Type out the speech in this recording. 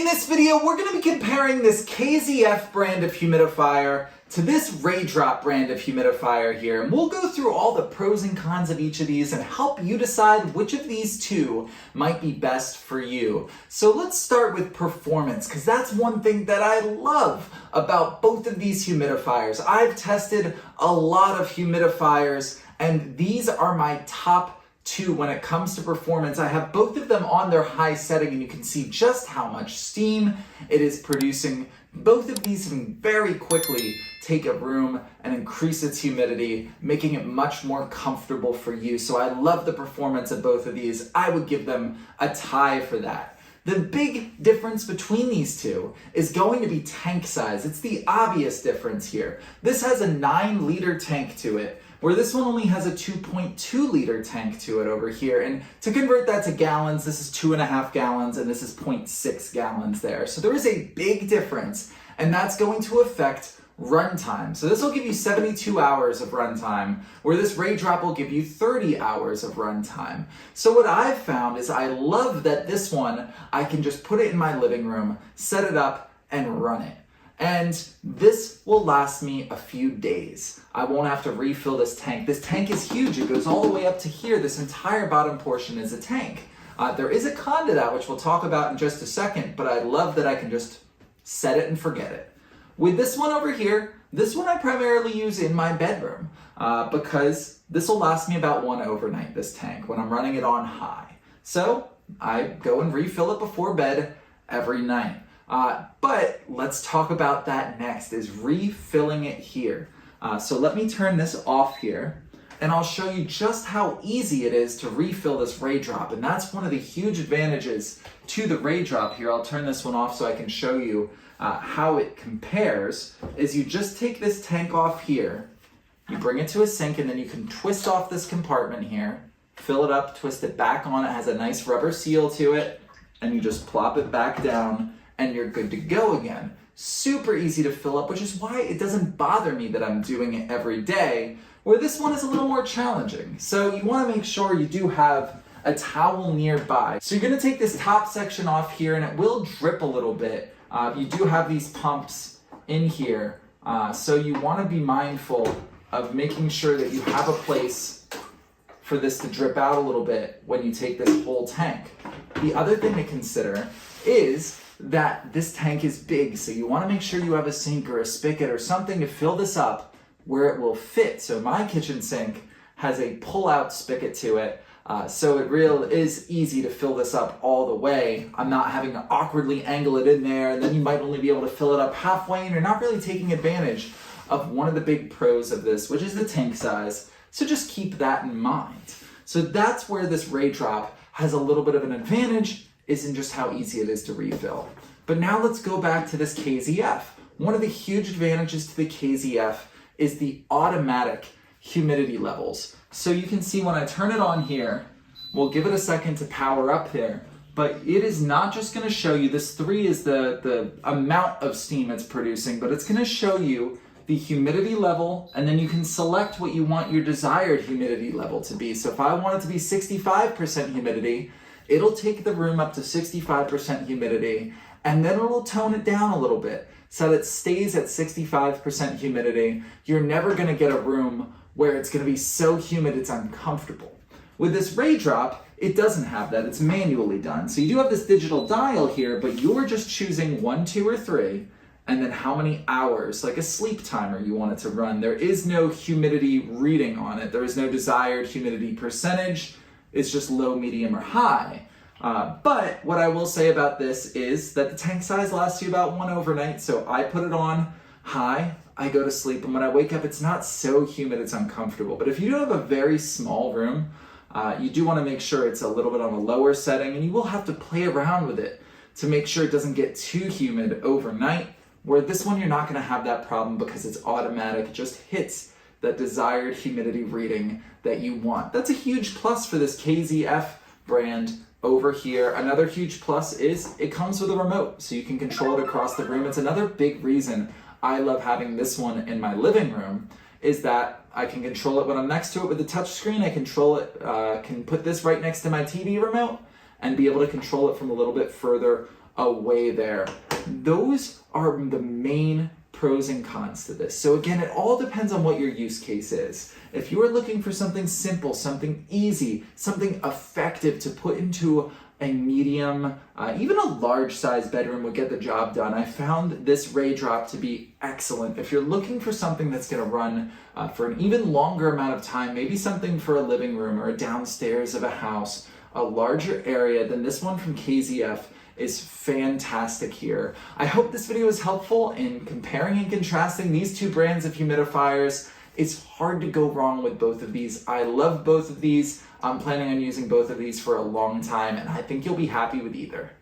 this video, we're going to be comparing this KZF brand of humidifier to this Raydrop brand of humidifier here. And we'll go through all the pros and cons of each of these and help you decide which of these two might be best for you. So let's start with performance, because that's one thing that I love about both of these humidifiers. I've tested a lot of humidifiers, and these are my top two when it comes to performance. I have both of them on their high setting, and you can see just how much steam it is producing. Both of these can very quickly take a room and increase its humidity, making it much more comfortable for you. So I love the performance of both of these. I would give them a tie for that. The big difference between these two is going to be tank size. It's the obvious difference here. This has a 9-liter tank to it, where this one only has a 2.2 liter tank to it over here. And to convert that to gallons, this is 2.5 gallons and this is 0.6 gallons there. So there is a big difference, and that's going to affect runtime. So this will give you 72 hours of runtime, where this Raydrop will give you 30 hours of runtime. So what I've found is I love that this one, I can just put it in my living room, set it up, and run it. And this will last me a few days. I won't have to refill this tank. This tank is huge. It goes all the way up to here. This entire bottom portion is a tank. There is a con to that, which we'll talk about in just a second, but I love that I can just set it and forget it. With this one over here, this one I primarily use in my bedroom because this will last me about one overnight, this tank, when I'm running it on high. So I go and refill it before bed every night. But let's talk about that next, is refilling it here. So let me turn this off here, and I'll show you just how easy it is to refill this Raydrop. And that's one of the huge advantages to the Raydrop here. I'll turn this one off so I can show you how it compares. Is you just take this tank off here, you bring it to a sink, and then you can twist off this compartment here, fill it up, twist it back on. It has a nice rubber seal to it, and you just plop it back down, and you're good to go again. Super easy to fill up, which is why it doesn't bother me that I'm doing it every day, where this one is a little more challenging. So you want to make sure you do have a towel nearby. So you're going to take this top section off here, and it will drip a little bit. You do have these pumps in here, so you want to be mindful of making sure that you have a place for this to drip out a little bit when you take this whole tank. The other thing to consider is that this tank is big, so you want to make sure you have a sink or a spigot or something to fill this up where it will fit. So my kitchen sink has a pull-out spigot to it, so it really is easy to fill this up all the way. I'm not having to awkwardly angle it in there, and then you might only be able to fill it up halfway, and you're not really taking advantage of one of the big pros of this, which is the tank size. So just keep that in mind. So that's where this Raydrop has a little bit of an advantage, is in just how easy it is to refill. But now let's go back to this KZF. One of the huge advantages to the KZF is the automatic humidity levels. So you can see when I turn it on here, we'll give it a second to power up there, but it is not just gonna show you, this 3 is the amount of steam it's producing, but it's gonna show you the humidity level, and then you can select what you want your desired humidity level to be. So if I want it to be 65% humidity, it'll take the room up to 65% humidity, and then it'll tone it down a little bit so that it stays at 65% humidity. You're never gonna get a room where it's gonna be so humid it's uncomfortable. With this Raydrop, it doesn't have that, it's manually done. So you do have this digital dial here, but you're just choosing 1, 2, or 3, and then how many hours, like a sleep timer, you want it to run. There is no humidity reading on it. There is no desired humidity percentage. It's just low, medium, or high. But what I will say about this is that the tank size lasts you about one overnight. So I put it on high, I go to sleep, and when I wake up, it's not so humid it's uncomfortable. But if you do have a very small room, you do want to make sure it's a little bit on a lower setting, and you will have to play around with it to make sure it doesn't get too humid overnight. Where this one, you're not going to have that problem because it's automatic. It just hits that desired humidity reading that you want. That's a huge plus for this KZF brand over here. Another huge plus is it comes with a remote, so you can control it across the room. It's another big reason I love having this one in my living room, is that I can control it when I'm next to it with the touch screen. I control it, can put this right next to my TV remote and be able to control it from a little bit further away there. Those are the main pros and cons to this. So again, it all depends on what your use case is. If you are looking for something simple, something easy, something effective to put into a medium, even a large size bedroom would get the job done, I found this Raydrop to be excellent. If you're looking for something that's going to run for an even longer amount of time, maybe something for a living room or a downstairs of a house, a larger area, then this one from KZF is fantastic here. I hope this video was helpful in comparing and contrasting these two brands of humidifiers. It's hard to go wrong with both of these. I love both of these. I'm planning on using both of these for a long time, and I think you'll be happy with either.